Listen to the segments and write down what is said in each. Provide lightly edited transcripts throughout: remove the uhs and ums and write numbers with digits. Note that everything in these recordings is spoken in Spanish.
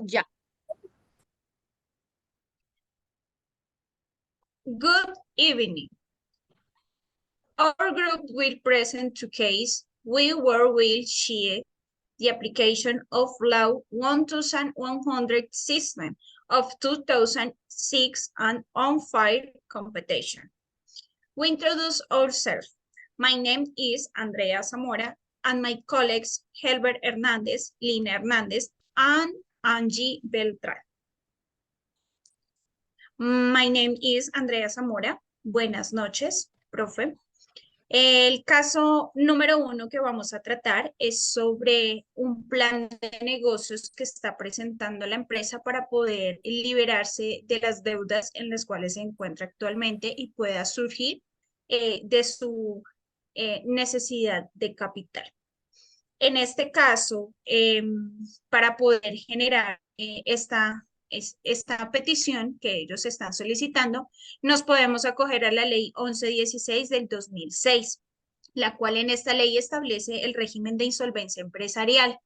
Ya. Good evening. Our group will present two cases where will share the application of Law 1100 system of 2006 and unfair competition. We introduce ourselves. My name is Andrea Zamora and my colleagues Helber Hernandez, Lina Hernandez, and Angie Beltrán. My name is Andrea Zamora. Buenas noches, profe. El caso número 1 que vamos a tratar es sobre un plan de negocios que está presentando la empresa para poder liberarse de las deudas en las cuales se encuentra actualmente y pueda surgir de su necesidad de capital. En este caso, para poder generar esta petición que ellos están solicitando, nos podemos acoger a la ley 1116 del 2006, la cual en esta ley establece el régimen de insolvencia empresarial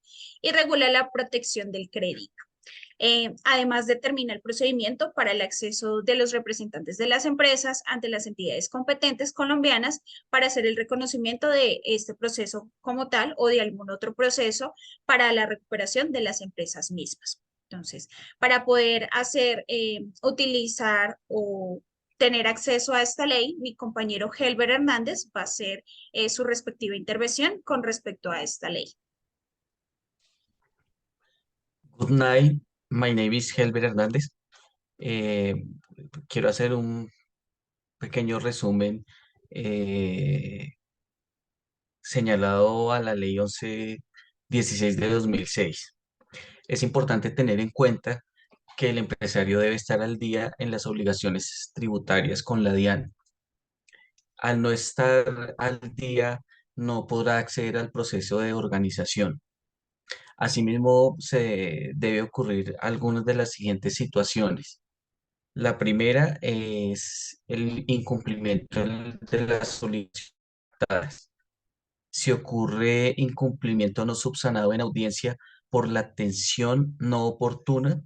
y regula la protección del crédito. Además, determina el procedimiento para el acceso de los representantes de las empresas ante las entidades competentes colombianas para hacer el reconocimiento de este proceso como tal o de algún otro proceso para la recuperación de las empresas mismas. Entonces, para poder utilizar o tener acceso a esta ley, mi compañero Helber Hernández va a hacer su respectiva intervención con respecto a esta ley. Good night, my name is Helber Hernández. Quiero hacer un pequeño resumen señalado a la ley 1116 de 2006. Es importante tener en cuenta que el empresario debe estar al día en las obligaciones tributarias con la DIAN. Al no estar al día, no podrá acceder al proceso de organización. Asimismo, se debe ocurrir algunas de las siguientes situaciones. La primera es el incumplimiento de las solicitadas. Si ocurre incumplimiento no subsanado en audiencia por la atención no oportuna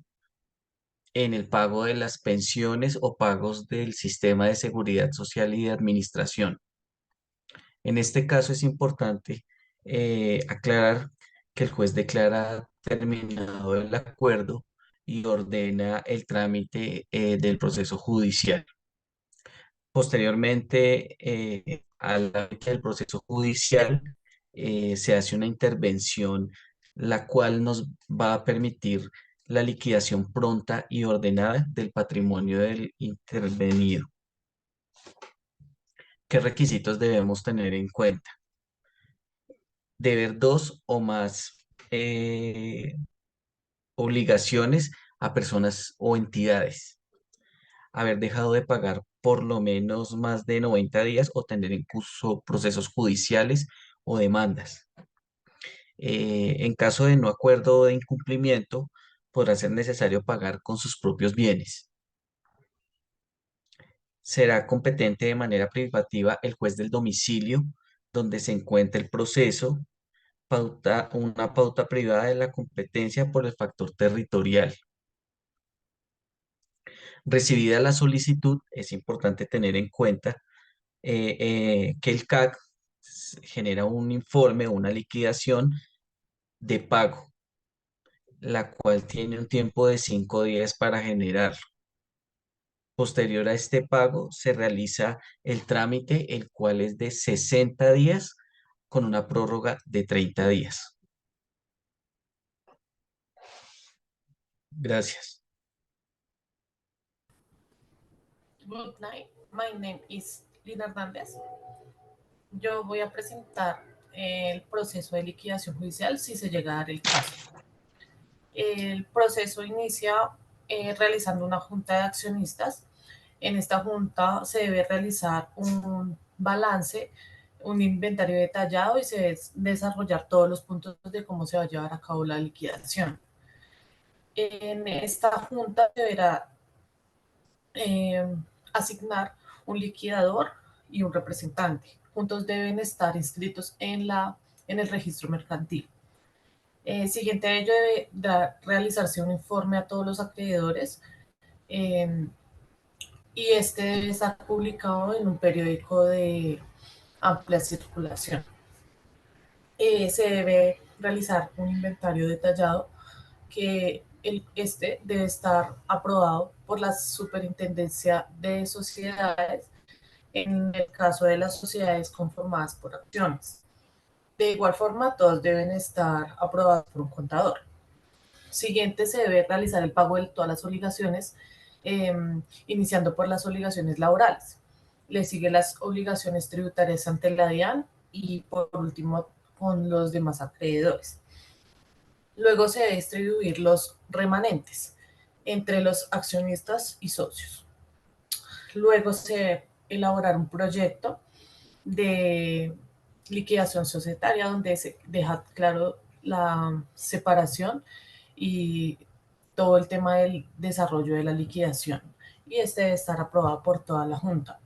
en el pago de las pensiones o pagos del sistema de seguridad social y de administración. En este caso es importante aclarar que el juez declara terminado el acuerdo y ordena el trámite del proceso judicial. Posteriormente, a la fecha del proceso judicial, se hace una intervención, la cual nos va a permitir la liquidación pronta y ordenada del patrimonio del intervenido. ¿Qué requisitos debemos tener en cuenta? Deber dos o más obligaciones a personas o entidades. Haber dejado de pagar por lo menos más de 90 días o tener en curso procesos judiciales o demandas. En caso de no acuerdo o de incumplimiento, podrá ser necesario pagar con sus propios bienes. Será competente de manera privativa el juez del domicilio donde se encuentre el proceso, una pauta privada de la competencia por el factor territorial. Recibida la solicitud, es importante tener en cuenta que el CAC genera un informe o una liquidación de pago, la cual tiene un tiempo de 5 días para generarlo. Posterior a este pago, se realiza el trámite, el cual es de 60 días con una prórroga de 30 días. Gracias. Good night, my name is Lina Hernández. Yo voy a presentar el proceso de liquidación judicial si se llega a dar el caso. El proceso inicia realizando una junta de accionistas. En esta junta se debe realizar un balance, un inventario detallado y se debe desarrollar todos los puntos de cómo se va a llevar a cabo la liquidación. En esta junta deberá eh, asignar un liquidador y un representante. Juntos deben estar inscritos en el registro mercantil. Siguiente a ello debe realizarse un informe a todos los acreedores eh, y este debe estar publicado en un periódico de amplia circulación. Se debe realizar un inventario detallado que este debe estar aprobado por la Superintendencia de Sociedades en el caso de las sociedades conformadas por acciones. De igual forma, todos deben estar aprobados por un contador. Siguiente, se debe realizar el pago de todas las obligaciones, eh, iniciando por las obligaciones laborales. Le sigue las obligaciones tributarias ante la DIAN y por último con los demás acreedores. Luego se debe distribuir los remanentes entre los accionistas y socios. Luego se debe elaborar un proyecto de liquidación societaria donde se deja claro la separación y todo el tema del desarrollo de la liquidación. Y este debe estar aprobado por toda la Junta.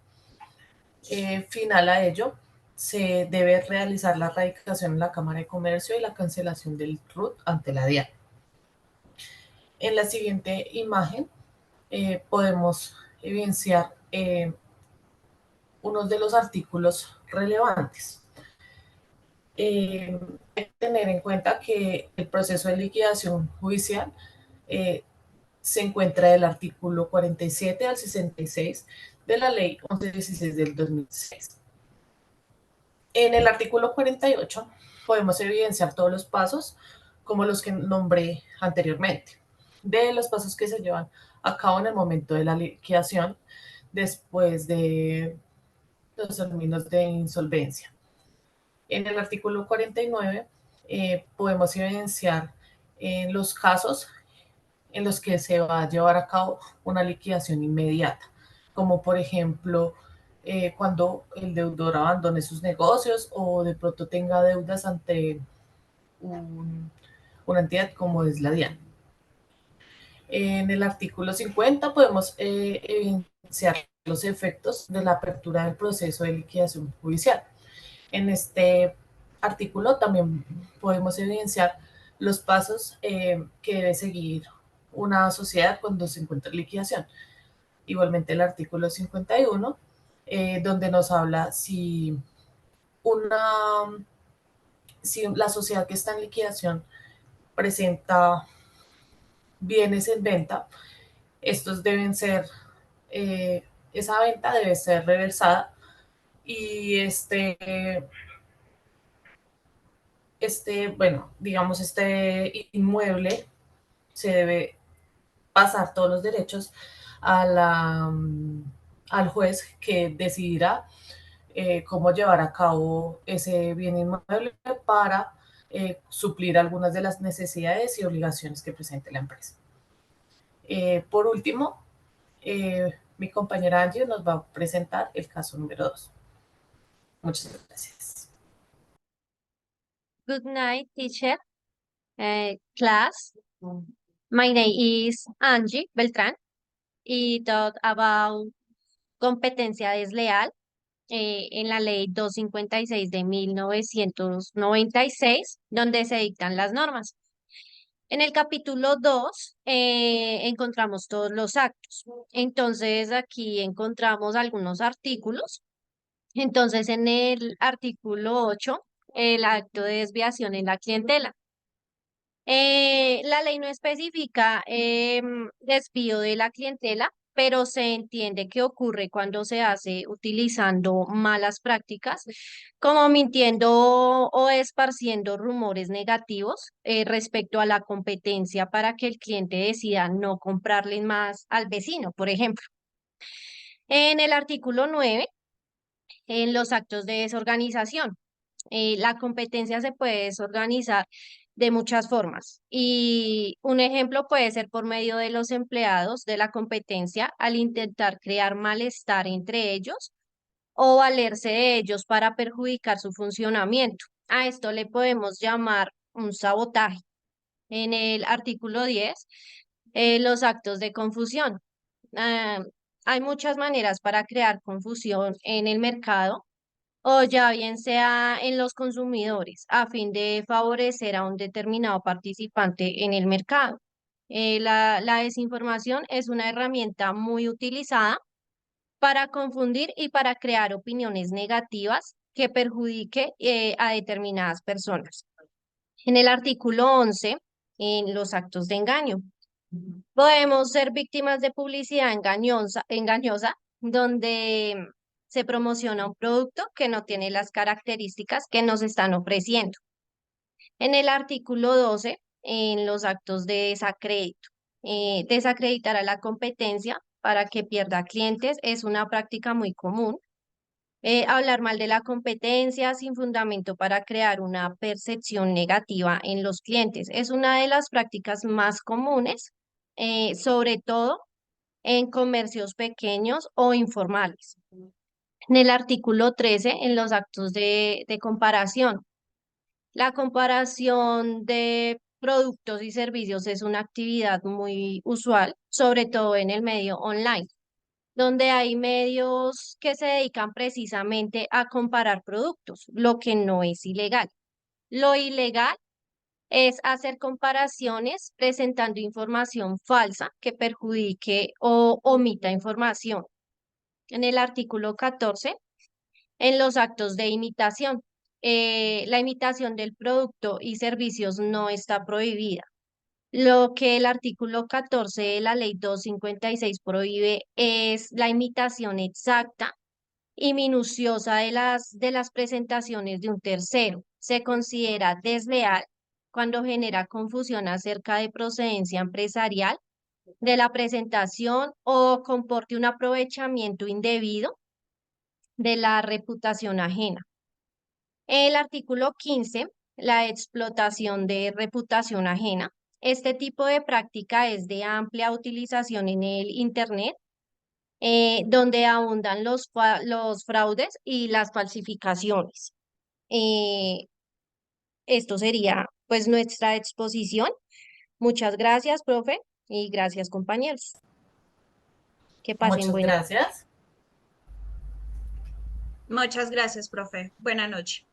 Final a ello, se debe realizar la radicación en la Cámara de Comercio y la cancelación del RUT ante la DIAN. En la siguiente imagen podemos evidenciar unos de los artículos relevantes. Hay que tener en cuenta que el proceso de liquidación judicial eh, se encuentra del artículo 47 al 66 de la ley 1116 del 2006. En el artículo 48 podemos evidenciar todos los pasos como los que nombré anteriormente, de los pasos que se llevan a cabo en el momento de la liquidación después de los términos de insolvencia. En el artículo 49 podemos evidenciar los casos en los que se va a llevar a cabo una liquidación inmediata, como por ejemplo cuando el deudor abandone sus negocios o de pronto tenga deudas ante una entidad como es la DIAN. En el artículo 50 podemos evidenciar los efectos de la apertura del proceso de liquidación judicial. En este artículo también podemos evidenciar los pasos que debe seguir una sociedad cuando se encuentra en liquidación. Igualmente el artículo 51, donde nos habla si la sociedad que está en liquidación presenta bienes en venta, estos deben ser, esa venta debe ser reversada y bueno, digamos, este inmueble se debe pasar todos los derechos a al juez que decidirá cómo llevar a cabo ese bien inmueble para suplir algunas de las necesidades y obligaciones que presente la empresa. Por último, mi compañera Angie nos va a presentar el caso número 2. Muchas gracias. Good night, teacher. Class. My name is Angie Beltrán y talk about competencia desleal en la ley 256 de 1996, donde se dictan las normas. En el capítulo 2 encontramos todos los actos. Entonces aquí encontramos algunos artículos. Entonces en el artículo 8, el acto de desviación en la clientela. La ley no especifica desvío de la clientela, pero se entiende que ocurre cuando se hace utilizando malas prácticas, como mintiendo o esparciendo rumores negativos respecto a la competencia para que el cliente decida no comprarle más al vecino, por ejemplo. En el artículo 9, en los actos de desorganización. La competencia se puede desorganizar de muchas formas y un ejemplo puede ser por medio de los empleados de la competencia al intentar crear malestar entre ellos o valerse de ellos para perjudicar su funcionamiento. A esto le podemos llamar un sabotaje. En el artículo 10, los actos de confusión. Ah, hay muchas maneras para crear confusión en el mercado o ya bien sea en los consumidores, a fin de favorecer a un determinado participante en el mercado. La desinformación es una herramienta muy utilizada para confundir y para crear opiniones negativas que perjudique a determinadas personas. En el artículo 11, en los actos de engaño, podemos ser víctimas de publicidad engañosa, donde se promociona un producto que no tiene las características que nos están ofreciendo. En el artículo 12, en los actos de desacrédito, desacreditar a la competencia para que pierda clientes es una práctica muy común. Hablar mal de la competencia sin fundamento para crear una percepción negativa en los clientes es una de las prácticas más comunes, sobre todo en comercios pequeños o informales. En el artículo 13, en los actos de comparación, la comparación de productos y servicios es una actividad muy usual, sobre todo en el medio online, donde hay medios que se dedican precisamente a comparar productos, lo que no es ilegal. Lo ilegal es hacer comparaciones presentando información falsa que perjudique o omita información. En el artículo 14, en los actos de imitación, la imitación del producto y servicios no está prohibida. Lo que el artículo 14 de la ley 256 prohíbe es la imitación exacta y minuciosa de las presentaciones de un tercero. Se considera desleal cuando genera confusión acerca de procedencia empresarial de la presentación o comporte un aprovechamiento indebido de la reputación ajena. El artículo 15, la explotación de reputación ajena. Este tipo de práctica es de amplia utilización en el Internet, donde abundan los fraudes y las falsificaciones. Eh, Esto sería pues nuestra exposición. Muchas gracias, profe, y gracias, compañeros. Que pasen Muchas buena noche. gracias. Muchas gracias, profe. Buenas noches.